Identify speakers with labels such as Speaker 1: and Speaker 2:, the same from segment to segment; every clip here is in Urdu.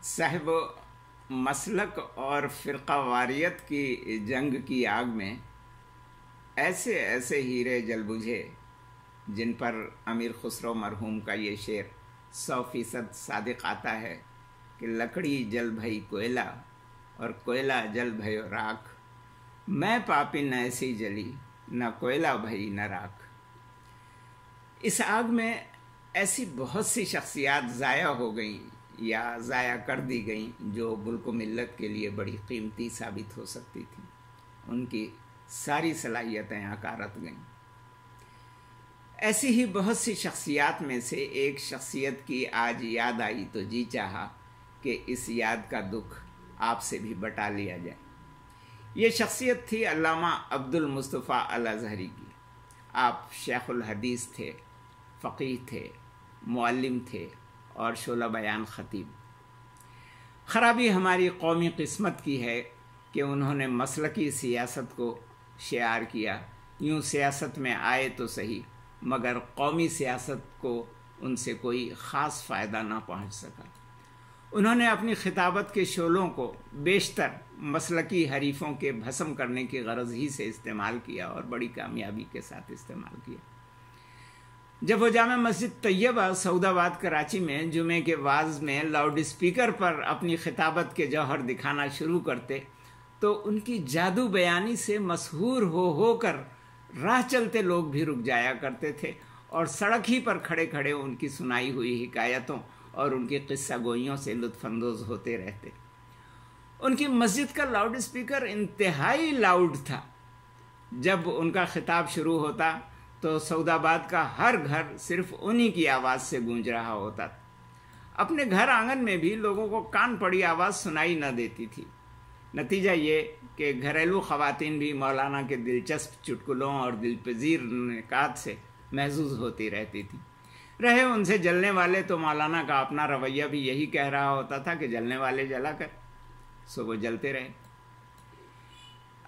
Speaker 1: صاحب مسلک اور فرقہ واریت کی جنگ کی آگ میں ایسے ایسے ہیرے جل بجھے جن پر امیر خسرو مرحوم کا یہ شعر 100% صادق آتا ہے کہ لکڑی جل بھئی کوئلہ اور کوئلہ جل بھئیو راکھ، میں پاپی نہ ایسی جلی نہ کوئلہ بھئی نہ راکھ۔ اس آگ میں ایسی بہت سی شخصیات ضائع ہو گئیں یا ضائع کر دی گئیں جو ملک و ملت کے لیے بڑی قیمتی ثابت ہو سکتی تھیں، ان کی ساری صلاحیتیں اکارت گئیں۔ ایسی ہی بہت سی شخصیات میں سے ایک شخصیت کی آج یاد آئی تو جی چاہا کہ اس یاد کا دکھ آپ سے بھی بٹا لیا جائے۔ یہ شخصیت تھی علامہ عبد المصطفیٰ الازہری کی۔ آپ شیخ الحدیث تھے، فقیہ تھے، معلم تھے اور شعلہ بیان خطیب۔ خرابی ہماری قومی قسمت کی ہے کہ انہوں نے مسلکی سیاست کو شعار کیا۔ یوں سیاست میں آئے تو صحیح، مگر قومی سیاست کو ان سے کوئی خاص فائدہ نہ پہنچ سکا۔ انہوں نے اپنی خطابت کے شعلوں کو بیشتر مسلکی حریفوں کے بھسم کرنے کی غرض ہی سے استعمال کیا اور بڑی کامیابی کے ساتھ استعمال کیا۔ جب وہ جامع مسجد طیبہ سعود آباد کراچی میں جمعے کے واعظ میں لاؤڈ اسپیکر پر اپنی خطابت کے جوہر دکھانا شروع کرتے تو ان کی جادو بیانی سے مسحور ہو کر راہ چلتے لوگ بھی رک جایا کرتے تھے اور سڑک ہی پر کھڑے کھڑے ان کی سنائی ہوئی حکایتوں اور ان کی قصہ گوئیوں سے لطف اندوز ہوتے رہتے۔ ان کی مسجد کا لاؤڈ اسپیکر انتہائی لاؤڈ تھا۔ جب ان کا خطاب شروع ہوتا تو سعود آباد کا ہر گھر صرف انہی کی آواز سے گونج رہا ہوتا تھا۔ اپنے گھر آنگن میں بھی لوگوں کو کان پڑی آواز سنائی نہ دیتی تھی۔ نتیجہ یہ کہ گھریلو خواتین بھی مولانا کے دلچسپ چٹکلوں اور دلپذیر نکات سے محظوظ ہوتی رہتی تھی۔ رہے ان سے جلنے والے تو مولانا کا اپنا رویہ بھی یہی کہہ رہا ہوتا تھا کہ جلنے والے جلا کر، سو وہ جلتے رہے۔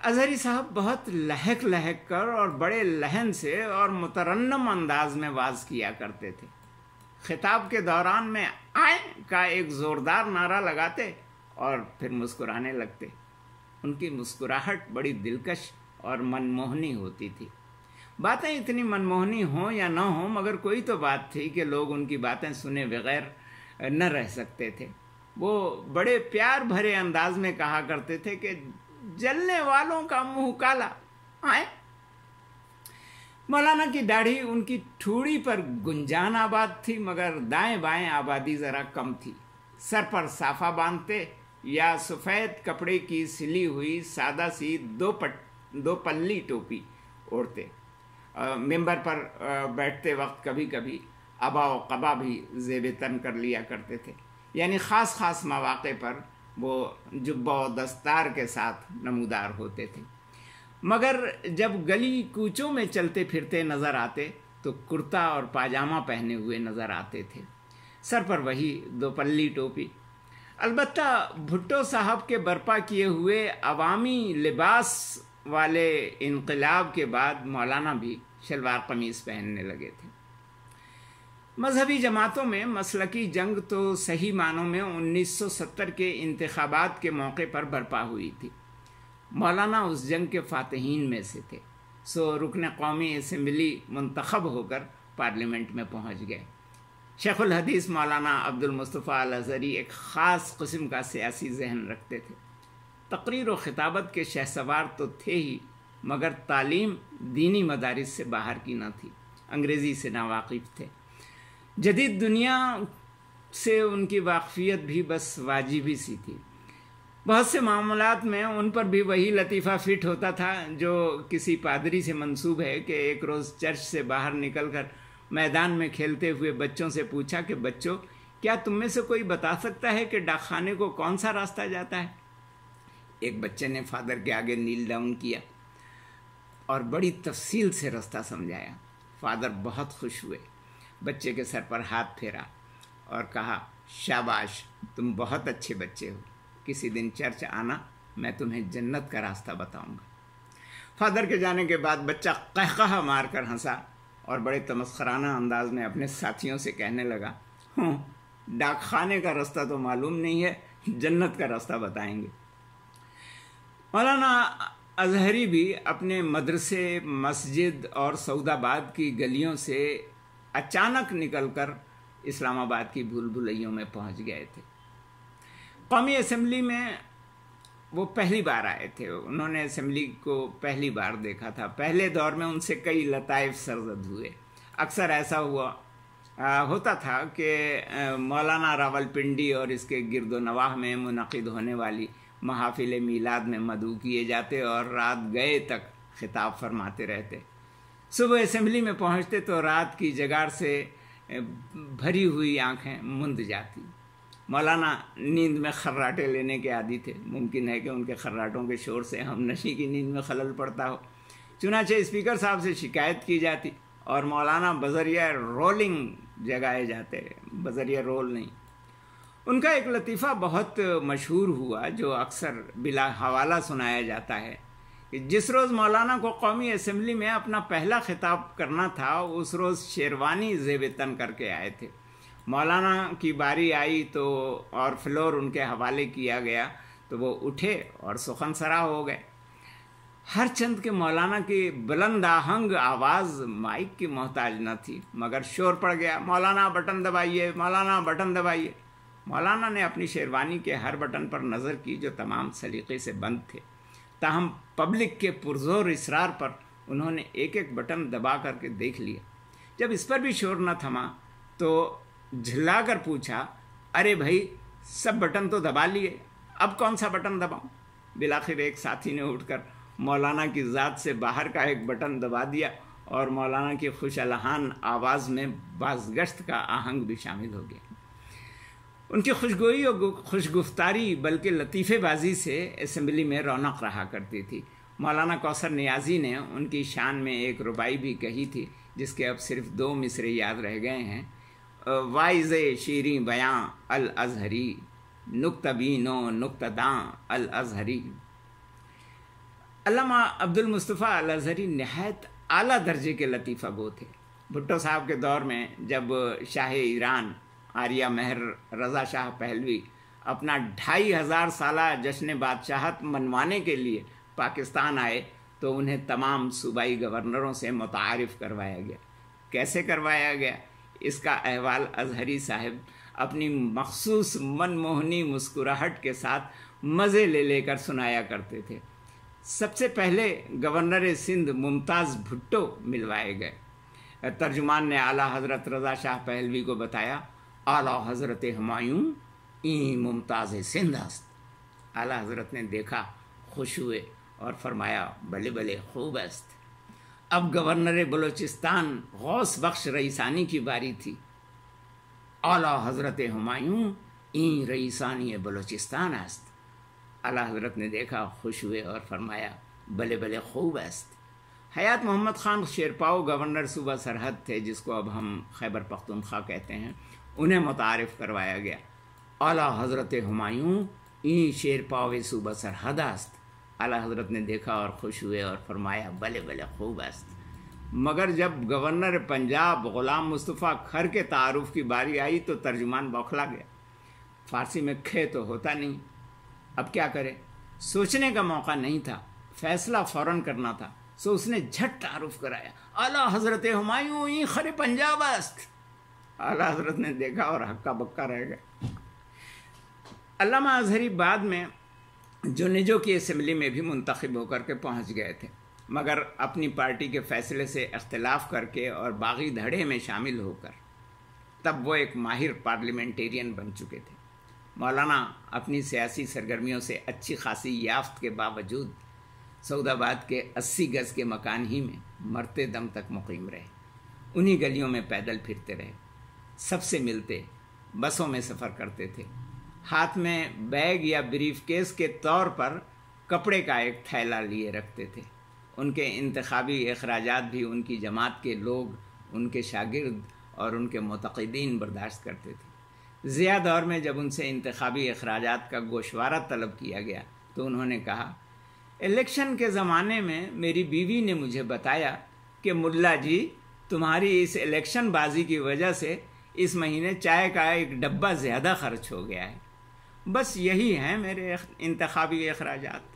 Speaker 1: ازہری صاحب بہت لہک لہک کر اور بڑے لحن سے اور مترنم انداز میں واز کیا کرتے تھے۔ خطاب کے دوران میں آئیں کا ایک زوردار نعرہ لگاتے اور پھر مسکرانے لگتے۔ ان کی مسکراہٹ بڑی دلکش اور منموہنی ہوتی تھی۔ باتیں اتنی منموہنی ہوں یا نہ ہوں، مگر کوئی تو بات تھی کہ لوگ ان کی باتیں سنے بغیر نہ رہ سکتے تھے۔ وہ بڑے پیار بھرے انداز میں کہا کرتے تھے کہ جلنے والوں کا منہ کالا، آئیں۔ مولانا کی داڑھی ان کی ٹھوڑی پر گنجان آباد تھی، مگر دائیں بائیں آبادی ذرا کم تھی۔ سر پر صافہ باندھتے یا سفید کپڑے کی سلی ہوئی سادہ سی دو پلی ٹوپی اوڑھتے۔ ممبر پر بیٹھتے وقت کبھی کبھی عبا و قبا بھی زیب تن کر لیا کرتے تھے، یعنی خاص خاص مواقع پر وہ جبہ و دستار کے ساتھ نمودار ہوتے تھے۔ مگر جب گلی کوچوں میں چلتے پھرتے نظر آتے تو کرتا اور پاجامہ پہنے ہوئے نظر آتے تھے، سر پر وہی دو پلی ٹوپی۔ البتہ بھٹو صاحب کے برپا کیے ہوئے عوامی لباس والے انقلاب کے بعد مولانا بھی شلوار قمیص پہننے لگے تھے۔ مذہبی جماعتوں میں مسلکی جنگ تو صحیح معنوں میں 1970 کے انتخابات کے موقع پر برپا ہوئی تھی۔ مولانا اس جنگ کے فاتحین میں سے تھے، سو رکن قومی اسمبلی منتخب ہو کر پارلیمنٹ میں پہنچ گئے۔ شیخ الحدیث مولانا عبد المصطفیٰ الازہری ایک خاص قسم کا سیاسی ذہن رکھتے تھے۔ تقریر و خطابت کے شہسوار تو تھے ہی، مگر تعلیم دینی مدارس سے باہر کی نہ تھی، انگریزی سے ناواقف تھے۔ جدید دنیا سے ان کی واقفیت بھی بس واجبی سی تھی۔ بہت سے معاملات میں ان پر بھی وہی لطیفہ فٹ ہوتا تھا جو کسی پادری سے منسوب ہے کہ ایک روز چرچ سے باہر نکل کر میدان میں کھیلتے ہوئے بچوں سے پوچھا کہ بچوں، کیا تم میں سے کوئی بتا سکتا ہے کہ ڈاک خانے کو کون سا راستہ جاتا ہے؟ ایک بچے نے فادر کے آگے نیل ڈاؤن کیا اور بڑی تفصیل سے راستہ سمجھایا۔ فادر بہت خوش ہوئے، بچے کے سر پر ہاتھ پھیرا اور کہا، شاباش، تم بہت اچھے بچے ہو، کسی دن چرچ آنا، میں تمہیں جنت کا راستہ بتاؤں گا۔ فادر کے جانے کے بعد بچہ قہقہہ مار کر ہنسا اور بڑے تمسخرانہ انداز میں اپنے ساتھیوں سے کہنے لگا، ڈاک خانے کا راستہ تو معلوم نہیں ہے، جنت کا راستہ بتائیں گے۔ مولانا اظہری بھی اپنے مدرسے، مسجد اور سعود آباد کی گلیوں سے اچانک نکل کر اسلام آباد کی بھول بھلائیوں میں پہنچ گئے تھے۔ قومی اسمبلی میں وہ پہلی بار آئے تھے، انہوں نے اسمبلی کو پہلی بار دیکھا تھا۔ پہلے دور میں ان سے کئی لطائف سرزد ہوئے۔ اکثر ایسا ہوتا تھا کہ مولانا راولپنڈی اور اس کے گرد و نواح میں منعقد ہونے والی محافل میلاد میں مدعو کیے جاتے اور رات گئے تک خطاب فرماتے رہتے۔ صبح اسمبلی میں پہنچتے تو رات کی جگار سے بھری ہوئی آنکھیں مند جاتی۔ مولانا نیند میں خراٹے لینے کے عادی تھے، ممکن ہے کہ ان کے خراٹوں کے شور سے ہم نشی کی نیند میں خلل پڑتا ہو۔ چنانچہ اسپیکر صاحب سے شکایت کی جاتی اور مولانا بذریعہ رولنگ جگائے جاتے، بذریعہ رول نہیں۔ ان کا ایک لطیفہ بہت مشہور ہوا جو اکثر بلا حوالہ سنایا جاتا ہے کہ جس روز مولانا کو قومی اسمبلی میں اپنا پہلا خطاب کرنا تھا، اس روز شیروانی زیب تن کر کے آئے تھے۔ مولانا کی باری آئی تو اور فلور ان کے حوالے کیا گیا تو وہ اٹھے اور سخن سرا ہو گئے۔ ہر چند کے مولانا کی بلند آہنگ آواز مائک کی محتاج نہ تھی، مگر شور پڑ گیا، مولانا بٹن دبائیے، مولانا بٹن دبائیے۔ مولانا نے اپنی شیروانی کے ہر بٹن پر نظر کی جو تمام سلیقے سے بند تھے، تاہم پبلک کے پرزور اصرار پر انہوں نے ایک ایک بٹن دبا کر کے دیکھ لیا۔ جب اس پر بھی شور نہ تھما تو جھلا کر پوچھا، ارے بھائی سب بٹن تو دبا لیے، اب کون سا بٹن دباؤں؟ بالآخر ایک ساتھی نے اٹھ کر مولانا کی ذات سے باہر کا ایک بٹن دبا دیا اور مولانا کی خوش الحان آواز میں بازگشت کا آہنگ بھی شامل ہو گیا۔ ان کی خوشگوئی اور خوش گفتاری بلکہ لطیفے بازی سے اسمبلی میں رونق رہا کرتی تھی۔ مولانا کوثر نیازی نے ان کی شان میں ایک ربائی بھی کہی تھی جس کے اب صرف 2 مصرے یاد رہ گئے ہیں، وائز شیریں بیاں الازہری، نکتہ بین و نکتہ داں الازہری۔ علامہ عبد المصطفیٰ الازہری نہایت اعلیٰ درجے کے لطیفہ گو تھے۔ بھٹو صاحب کے دور میں جب شاہ ایران آریہ مہر رضا شاہ پہلوی اپنا 2500 سالہ جشن بادشاہت منوانے کے لیے پاکستان آئے تو انہیں تمام صوبائی گورنروں سے متعارف کروایا گیا۔ کیسے کروایا گیا؟ اس کا احوال اظہری صاحب اپنی مخصوص من موہنی مسکراہٹ کے ساتھ مزے لے لے کر سنایا کرتے تھے۔ سب سے پہلے گورنر سندھ ممتاز بھٹو ملوائے گئے۔ ترجمان نے اعلیٰ حضرت رضا شاہ پہلوی کو بتایا، اعلیٰ حضرت ہمایوں این ممتاز سندھ است۔ اعلیٰ حضرت نے دیکھا، خوش ہوئے اور فرمایا، بلے بلے خوب است۔ اب گورنر بلوچستان غوث بخش رئیسانی کی باری تھی۔ اعلیٰ حضرت ہمایوں این رئیسانی بلوچستان است۔ اعلیٰ حضرت نے دیکھا، خوش ہوئے اور فرمایا، بلے بلے خوب است۔ حیات محمد خان شیرپاؤ گورنر صوبہ سرحد تھے جس کو اب ہم خیبر پختونخوا کہتے ہیں، انہیں متعارف کروایا گیا۔ اعلیٰ حضرت ہمایوں این شیرپاؤ صوبہ سرحد است۔ اعلیٰ حضرت نے دیکھا اور خوش ہوئے اور فرمایا، بلے بلے خوب است۔ مگر جب گورنر پنجاب غلام مصطفیٰ کھر کے تعارف کی باری آئی تو ترجمان بوکھلا گیا۔ فارسی میں کھے تو ہوتا نہیں، اب کیا کرے؟ سوچنے کا موقع نہیں تھا، فیصلہ فوراً کرنا تھا، سو اس نے جھٹ تعارف کرایا، اعلیٰ حضرت ہمایوں این خر پنجاب است۔ اعلیٰ حضرت نے دیکھا اور ہکا بکا رہ گئے۔ علامہ اظہری بعد میں جونیجو کی اسمبلی میں بھی منتخب ہو کر کے پہنچ گئے تھے، مگر اپنی پارٹی کے فیصلے سے اختلاف کر کے اور باغی دھڑے میں شامل ہو کر تب وہ ایک ماہر پارلیمنٹیرین بن چکے تھے۔ مولانا اپنی سیاسی سرگرمیوں سے اچھی خاصی یافت کے باوجود سعود آباد کے 80 گز کے مکان ہی میں مرتے دم تک مقیم رہے۔ انہی گلیوں میں پیدل پھرتے رہے، سب سے ملتے، بسوں میں سفر کرتے تھے، ہاتھ میں بیگ یا بریف کیس کے طور پر کپڑے کا ایک تھیلا لیے رکھتے تھے۔ ان کے انتخابی اخراجات بھی ان کی جماعت کے لوگ، ان کے شاگرد اور ان کے معتقدین برداشت کرتے تھے۔ ضیاء دور میں جب ان سے انتخابی اخراجات کا گوشوارہ طلب کیا گیا تو انہوں نے کہا، الیکشن کے زمانے میں میری بیوی نے مجھے بتایا کہ ملا جی تمہاری اس الیکشن بازی کی وجہ سے اس مہینے چائے کا ایک ڈبہ زیادہ خرچ ہو گیا ہے۔ بس یہی ہیں میرے انتخابی اخراجات۔